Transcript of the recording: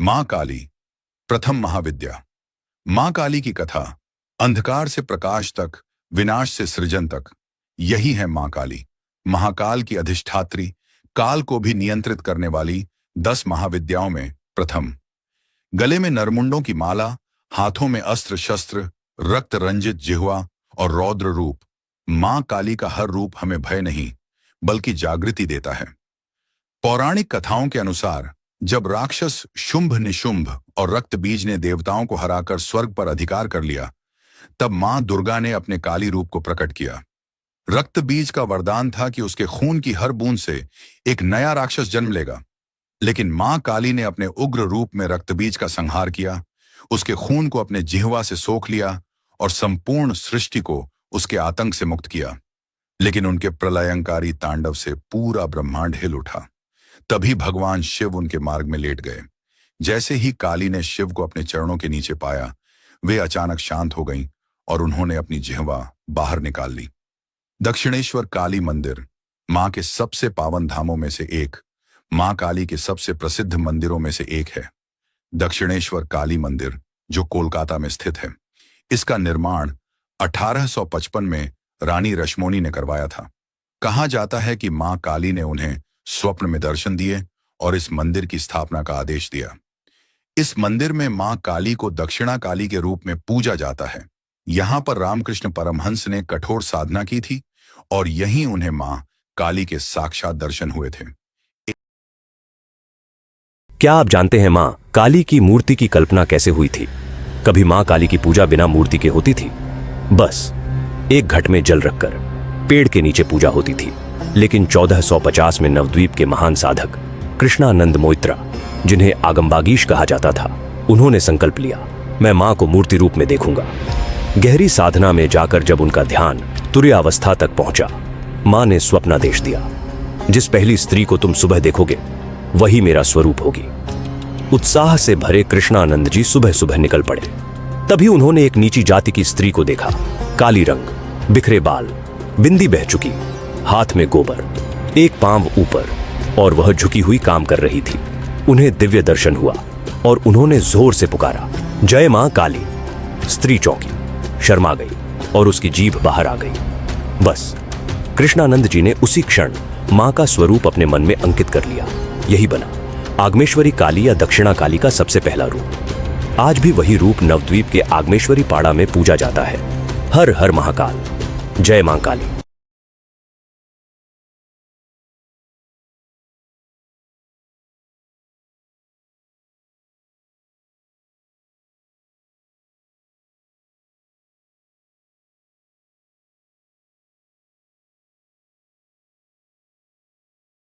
मां काली, प्रथम महाविद्या। मां काली की कथा, अंधकार से प्रकाश तक, विनाश से सृजन तक, यही है मां काली। महाकाल की अधिष्ठात्री, काल को भी नियंत्रित करने वाली 10 महाविद्याओं में प्रथम। गले में नरमुंडों की माला, हाथों में अस्त्र शस्त्र, रक्त रंजित जिह्वा और रौद्र रूप। मां काली का हर रूप हमें भय नहीं बल्कि जागृति देता है। पौराणिक कथाओं के अनुसार जब राक्षस शुंभ निशुंभ और रक्त बीज ने देवताओं को हराकर स्वर्ग पर अधिकार कर लिया, तब मां दुर्गा ने अपने काली रूप को प्रकट किया। रक्त बीज का वरदान था कि उसके खून की हर बूंद से एक नया राक्षस जन्म लेगा। लेकिन मां काली ने अपने उग्र रूप में रक्त बीज का संहार किया, उसके खून को अपने जिह्वा से सोख लिया और संपूर्ण सृष्टि को उसके आतंक से मुक्त किया। लेकिन उनके प्रलयंकारी तांडव से पूरा ब्रह्मांड हिल उठा। तभी भगवान शिव उनके मार्ग में लेट गए। जैसे ही काली ने शिव को अपने चरणों के नीचे पाया, वे अचानक शांत हो गईं और उन्होंने अपनी जिह्वा बाहर निकाल ली। दक्षिणेश्वर काली मंदिर मां के सबसे पावन धामों में से एक, मां काली के सबसे प्रसिद्ध मंदिरों में से एक है। दक्षिणेश्वर काली मंदिर जो कोलकाता में स्थित है, इसका निर्माण 1855 में रानी रश्मोनी ने करवाया था। कहा जाता है कि मां काली ने उन्हें स्वप्न में दर्शन दिए और इस मंदिर की स्थापना का आदेश दिया। इस मंदिर में मां काली को दक्षिणा काली के रूप में पूजा जाता है। यहां पर रामकृष्ण परमहंस ने कठोर साधना की थी और यहीं उन्हें मां काली के साक्षात दर्शन हुए थे। क्या आप जानते हैं मां काली की मूर्ति की कल्पना कैसे हुई थी? कभी मां काली की पूजा बिना मूर्ति के होती थी? बस एक घट में जल रखकर पेड़ के नीचे पूजा होती थी। लेकिन 1450 में नवद्वीप के महान साधक कृष्णानंद मोइत्रा, जिन्हें आगमबागीश कहा जाता था, उन्होंने संकल्प लिया, मैं मां को मूर्ति रूप में देखूंगा। गहरी साधना में जाकर जब उनका ध्यान तुर्यावस्था तक पहुंचा, मां ने स्वप्नादेश दिया, जिस पहली स्त्री को तुम सुबह देखोगे वही मेरा स्वरूप होगी। उत्साह से भरे कृष्णानंद जी सुबह सुबह निकल पड़े। तभी उन्होंने एक नीची जाति की स्त्री को देखा। काली रंग, बिखरे बाल, बिंदी बह चुकी, हाथ में गोबर, एक पांव ऊपर, और वह झुकी हुई काम कर रही थी। उन्हें दिव्य दर्शन हुआ और उन्होंने जोर से पुकारा, जय मां काली। स्त्री चौंकी, शर्मा गई और उसकी जीभ बाहर आ गई। बस कृष्णानंद जी ने उसी क्षण मां का स्वरूप अपने मन में अंकित कर लिया। यही बना आगमेश्वरी काली या दक्षिणा काली का सबसे पहला रूप। आज भी वही रूप नवद्वीप के आगमेश्वरी पाड़ा में पूजा जाता है। हर हर महाकाल, जय मां काली।